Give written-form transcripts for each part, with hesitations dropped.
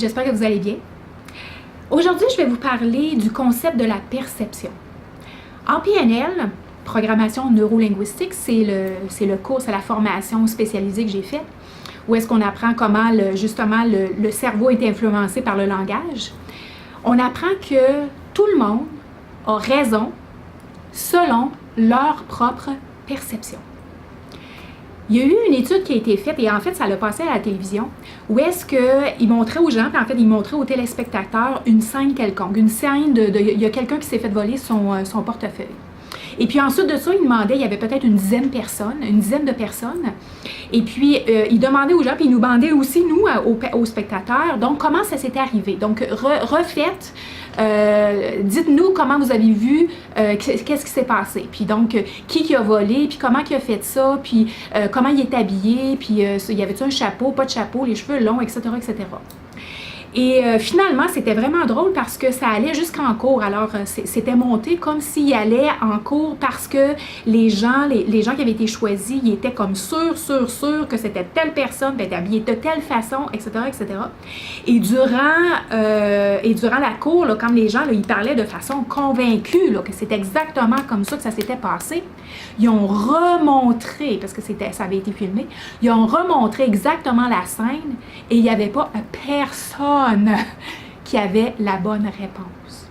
j'espère que vous allez bien. Aujourd'hui, je vais vous parler du concept de la perception. En PNL, programmation neurolinguistique, c'est le cours, c'est la formation spécialisée que j'ai faite, où est-ce qu'on apprend comment justement le cerveau est influencé par le langage. On apprend que tout le monde a raison selon leur propre perception. Il y a eu une étude qui a été faite, et en fait, ça l'a passé à la télévision, où est-ce qu'il montrait aux gens, puis en fait, il montrait aux téléspectateurs une scène quelconque, une scène il y a quelqu'un qui s'est fait voler son portefeuille. Et puis ensuite de ça, il demandait, il y avait peut-être une dizaine de personnes, et puis il demandait aux gens, puis il nous demandait aussi, nous, aux spectateurs, donc comment ça s'était arrivé. Donc, refaites, dites-nous comment vous avez vu, qu'est-ce qui s'est passé, puis donc qui a volé, puis comment il a fait ça, puis comment il est habillé, puis il y avait-tu un chapeau, pas de chapeau, les cheveux longs, etc., etc. Et finalement, c'était vraiment drôle parce que ça allait jusqu'en cours. Alors, c'était monté comme s'il allait en cours parce que les gens qui avaient été choisis, ils étaient comme sûrs que c'était telle personne, puis était habillée de telle façon, etc., etc. Et durant la cour, là, quand les gens, là, ils parlaient de façon convaincue là, que c'était exactement comme ça que ça s'était passé, ils ont remontré, parce que ça avait été filmé, ils ont remontré exactement la scène et il n'y avait pas personne qui avait la bonne réponse.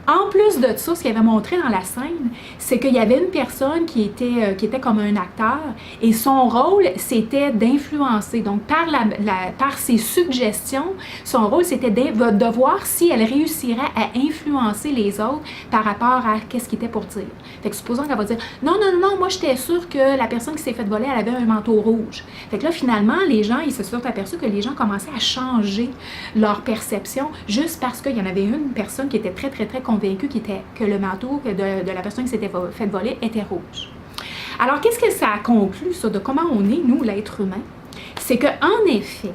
En plus de ça, ce qu'il avait montré dans la scène, c'est qu'il y avait une personne qui était comme un acteur et son rôle, c'était d'influencer. Donc, par ses suggestions, son rôle, c'était de voir si elle réussirait à influencer les autres par rapport à qu'est-ce qu'il était pour dire. Fait que supposons qu'elle va dire « Non, moi, j'étais sûre que la personne qui s'est fait voler, elle avait un manteau rouge. » Fait que là, finalement, les gens, ils se sont aperçus que les gens commençaient à changer leur perception juste parce qu'il y en avait une personne qui était très, très, très convaincue que le manteau de la personne qui s'était fait voler était rouge. Alors, qu'est-ce que ça a conclu, ça, de comment on est, nous, l'être humain? C'est qu'en effet,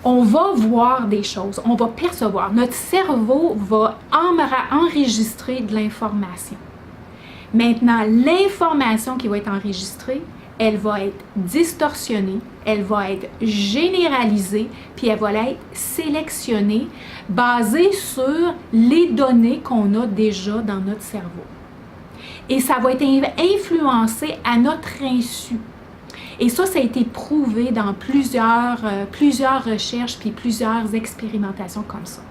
on va voir des choses, on va percevoir. Notre cerveau va enregistrer de l'information. Maintenant, l'information qui va être enregistrée, elle va être distorsionnée, elle va être généralisée, puis elle va être sélectionnée basée sur les données qu'on a déjà dans notre cerveau. Et ça va être influencé à notre insu. Et ça a été prouvé dans plusieurs recherches puis plusieurs expérimentations comme ça.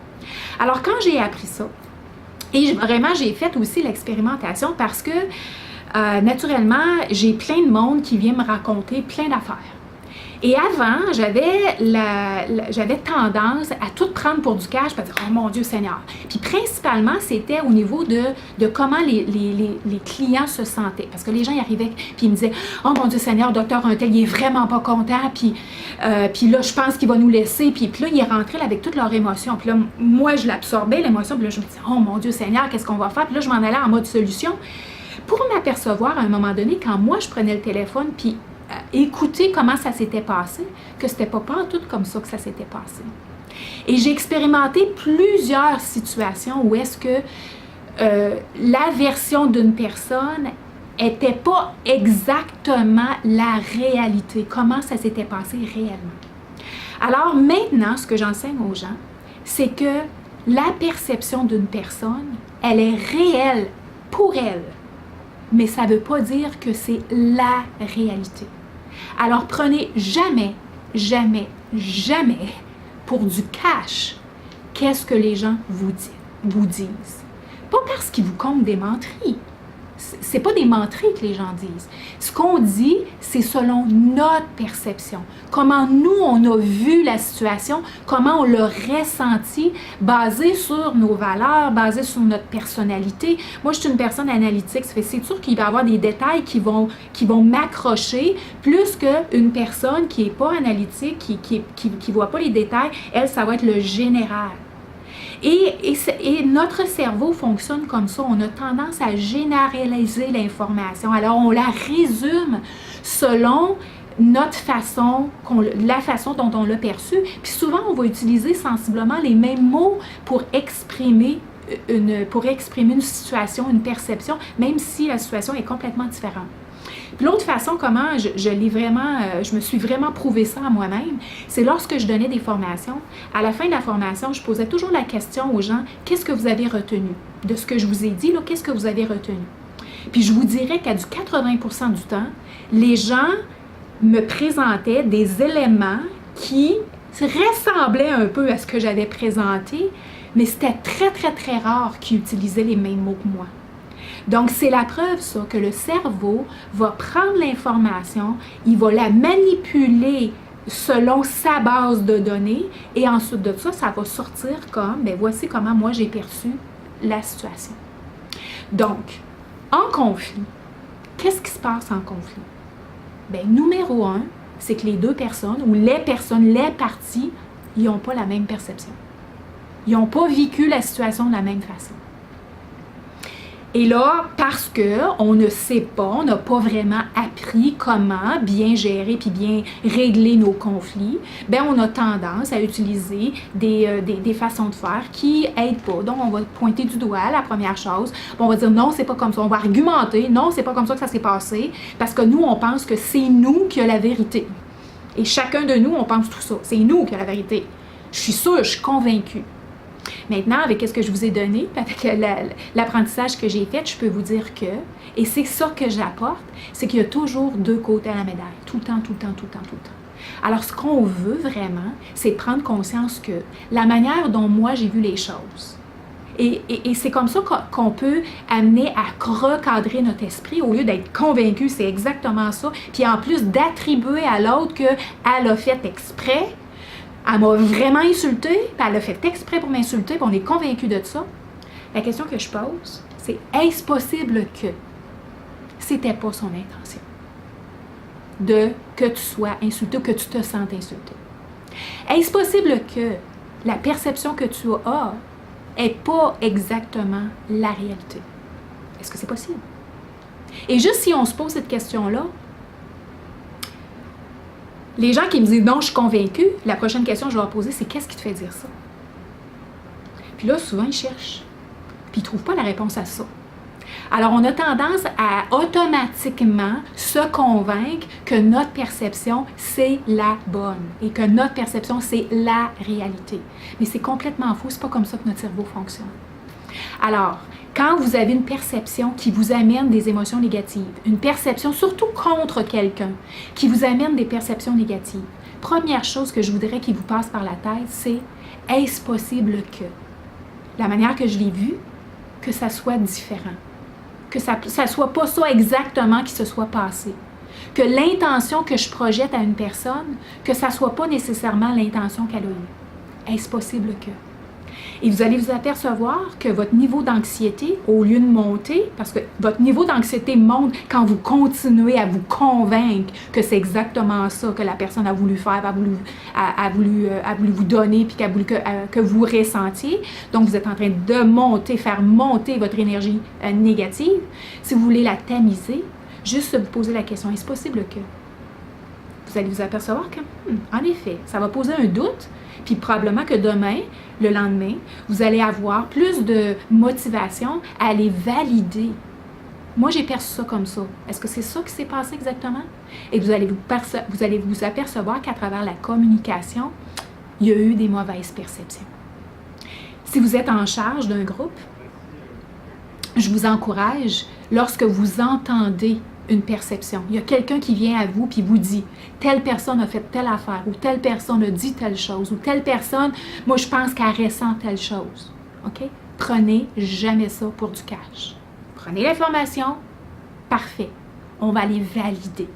Alors, quand j'ai appris ça, et vraiment, j'ai fait aussi l'expérimentation parce que naturellement, j'ai plein de monde qui vient me raconter plein d'affaires. Et avant, j'avais tendance à tout prendre pour du cash, puis à dire « Oh mon Dieu Seigneur ». Puis principalement, c'était au niveau de comment les clients se sentaient. Parce que les gens y arrivaient, puis ils me disaient « Oh mon Dieu Seigneur, docteur un tel, il est vraiment pas content, puis là, je pense qu'il va nous laisser. » Puis là, ils rentraient là, avec toutes leurs émotions. Puis là, moi, je l'absorbais, l'émotion, puis là, je me disais « Oh mon Dieu Seigneur, qu'est-ce qu'on va faire? » Puis là, je m'en allais en mode solution. Pour m'apercevoir à un moment donné, quand moi je prenais le téléphone puis écouter comment ça s'était passé, que c'était pas tout comme ça que ça s'était passé. Et j'ai expérimenté plusieurs situations où est-ce que la version d'une personne n'était pas exactement la réalité, comment ça s'était passé réellement. Alors maintenant, ce que j'enseigne aux gens, c'est que la perception d'une personne, elle est réelle pour elle. Mais ça ne veut pas dire que c'est la réalité. Alors prenez jamais pour du cash qu'est-ce que les gens vous disent. Pas parce qu'ils vous comptent des menteries. C'est pas des menteries que les gens disent. Ce qu'on dit, c'est selon notre perception. Comment nous, on a vu la situation, comment on l'a ressenti, basé sur nos valeurs, basé sur notre personnalité. Moi, je suis une personne analytique, c'est sûr qu'il va y avoir des détails qui vont m'accrocher, plus qu'une personne qui n'est pas analytique, qui voit pas les détails. Elle, ça va être le général. Et notre cerveau fonctionne comme ça. On a tendance à généraliser l'information. Alors, on la résume selon notre façon, la façon dont on l'a perçue. Puis souvent, on va utiliser sensiblement les mêmes mots pour exprimer une situation, une perception, même si la situation est complètement différente. Puis l'autre façon, comment je l'ai vraiment, je me suis vraiment prouvé ça à moi-même, c'est lorsque je donnais des formations. À la fin de la formation, je posais toujours la question aux gens, qu'est-ce que vous avez retenu? De ce que je vous ai dit, là, qu'est-ce que vous avez retenu? Puis je vous dirais qu'à du 80% du temps, les gens me présentaient des éléments qui ressemblaient un peu à ce que j'avais présenté, mais c'était très, très, très rare qu'ils utilisaient les mêmes mots que moi. Donc, c'est la preuve, ça, que le cerveau va prendre l'information, il va la manipuler selon sa base de données, et ensuite de ça, ça va sortir comme, bien, voici comment moi j'ai perçu la situation. Donc, en conflit, qu'est-ce qui se passe en conflit? Bien, numéro 1, c'est que les deux personnes, ou les personnes, les parties, ils n'ont pas la même perception. Ils n'ont pas vécu la situation de la même façon. Et là, parce qu'on ne sait pas, on n'a pas vraiment appris comment bien gérer puis bien régler nos conflits, bien, on a tendance à utiliser des façons de faire qui n'aident pas. Donc, on va pointer du doigt la première chose, on va dire non, c'est pas comme ça. On va argumenter, non, c'est pas comme ça que ça s'est passé, parce que nous, on pense que c'est nous qui a la vérité. Et chacun de nous, on pense tout ça. C'est nous qui a la vérité. Je suis sûre, je suis convaincue. Maintenant, avec ce que je vous ai donné, avec l'apprentissage que j'ai fait, je peux vous dire que, et c'est ça que j'apporte, c'est qu'il y a toujours deux côtés à la médaille. Tout le temps, tout le temps, tout le temps, tout le temps. Alors, ce qu'on veut vraiment, c'est prendre conscience que la manière dont moi j'ai vu les choses, et c'est comme ça qu'on peut amener à recadrer notre esprit au lieu d'être convaincu, c'est exactement ça, puis en plus d'attribuer à l'autre qu'elle a fait exprès. Elle m'a vraiment insulté, puis elle a fait exprès pour m'insulter, puis on est convaincu de ça. La question que je pose, c'est est-ce possible que c'était pas son intention que tu sois insulté ou que tu te sentes insulté? Est-ce possible que la perception que tu as n'est pas exactement la réalité? Est-ce que c'est possible? Et juste si on se pose cette question-là, les gens qui me disent « non, je suis convaincue », la prochaine question que je vais leur poser, c'est « qu'est-ce qui te fait dire ça? » Puis là, souvent, ils cherchent. Puis ils ne trouvent pas la réponse à ça. Alors, on a tendance à automatiquement se convaincre que notre perception, c'est la bonne et que notre perception, c'est la réalité. Mais c'est complètement faux. C'est pas comme ça que notre cerveau fonctionne. Alors, quand vous avez une perception qui vous amène des émotions négatives, une perception surtout contre quelqu'un qui vous amène des perceptions négatives, première chose que je voudrais qu'il vous passe par la tête, c'est « est-ce possible que, la manière que je l'ai vu, que ça soit différent, que ça soit pas ça exactement qui se soit passé, que l'intention que je projette à une personne, que ça soit pas nécessairement l'intention qu'elle a eue. Est-ce possible que? » Et vous allez vous apercevoir que votre niveau d'anxiété, au lieu de monter, parce que votre niveau d'anxiété monte quand vous continuez à vous convaincre que c'est exactement ça que la personne a voulu faire, a voulu vous donner, puis que vous ressentiez. Donc, vous êtes en train de monter, faire monter votre énergie négative. Si vous voulez la tamiser, juste vous poser la question, est-ce possible que? Vous allez vous apercevoir que, en effet, ça va poser un doute, puis probablement que demain, le lendemain, vous allez avoir plus de motivation à aller valider. Moi, j'ai perçu ça comme ça. Est-ce que c'est ça qui s'est passé exactement? Et vous allez vous apercevoir qu'à travers la communication, il y a eu des mauvaises perceptions. Si vous êtes en charge d'un groupe, je vous encourage, lorsque vous entendez une perception. Il y a quelqu'un qui vient à vous puis vous dit « telle personne a fait telle affaire » ou « telle personne a dit telle chose » ou « telle personne, moi je pense qu'elle ressent telle chose. » OK? Prenez jamais ça pour du cash. Prenez l'information, parfait. On va aller valider.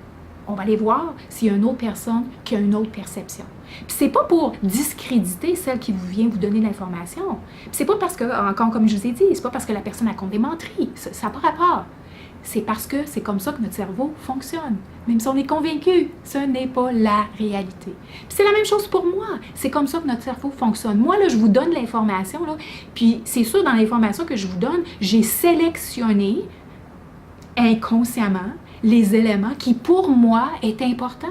On va aller voir s'il y a une autre personne qui a une autre perception. Puis c'est pas pour discréditer celle qui vient vous donner l'information. Puis c'est pas parce que, encore comme je vous ai dit, c'est pas parce que la personne a compte des menteries. Ça n'a pas rapport. C'est parce que c'est comme ça que notre cerveau fonctionne. Même si on est convaincu, ce n'est pas la réalité. Puis c'est la même chose pour moi. C'est comme ça que notre cerveau fonctionne. Moi, là, je vous donne l'information, là, puis c'est sûr, dans l'information que je vous donne, j'ai sélectionné inconsciemment les éléments qui, pour moi, est important.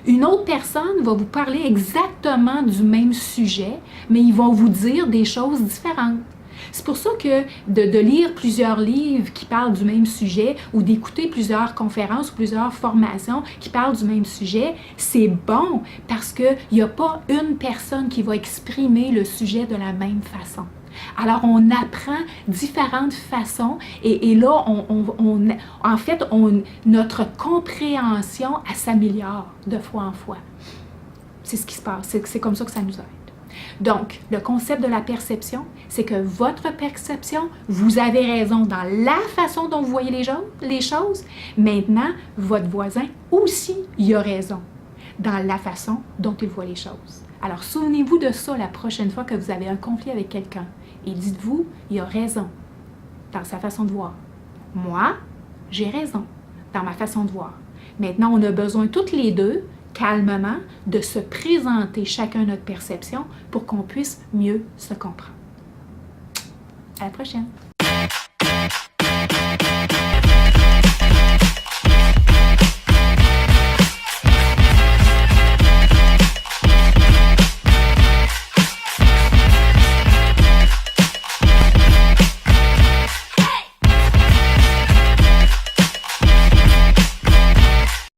Une autre personne va vous parler exactement du même sujet, mais ils vont vous dire des choses différentes. C'est pour ça que de lire plusieurs livres qui parlent du même sujet ou d'écouter plusieurs conférences ou plusieurs formations qui parlent du même sujet, c'est bon parce qu'il n'y a pas une personne qui va exprimer le sujet de la même façon. Alors, on apprend différentes façons et là, en fait, notre compréhension, elle s'améliore de fois en fois. C'est ce qui se passe. C'est comme ça que ça nous aide. Donc, le concept de la perception, c'est que votre perception, vous avez raison dans la façon dont vous voyez les choses. Maintenant, votre voisin aussi, il a raison dans la façon dont il voit les choses. Alors, souvenez-vous de ça la prochaine fois que vous avez un conflit avec quelqu'un. Et dites-vous, il a raison dans sa façon de voir. Moi, j'ai raison dans ma façon de voir. Maintenant, on a besoin toutes les deux, calmement, de se présenter chacun notre perception pour qu'on puisse mieux se comprendre. À la prochaine!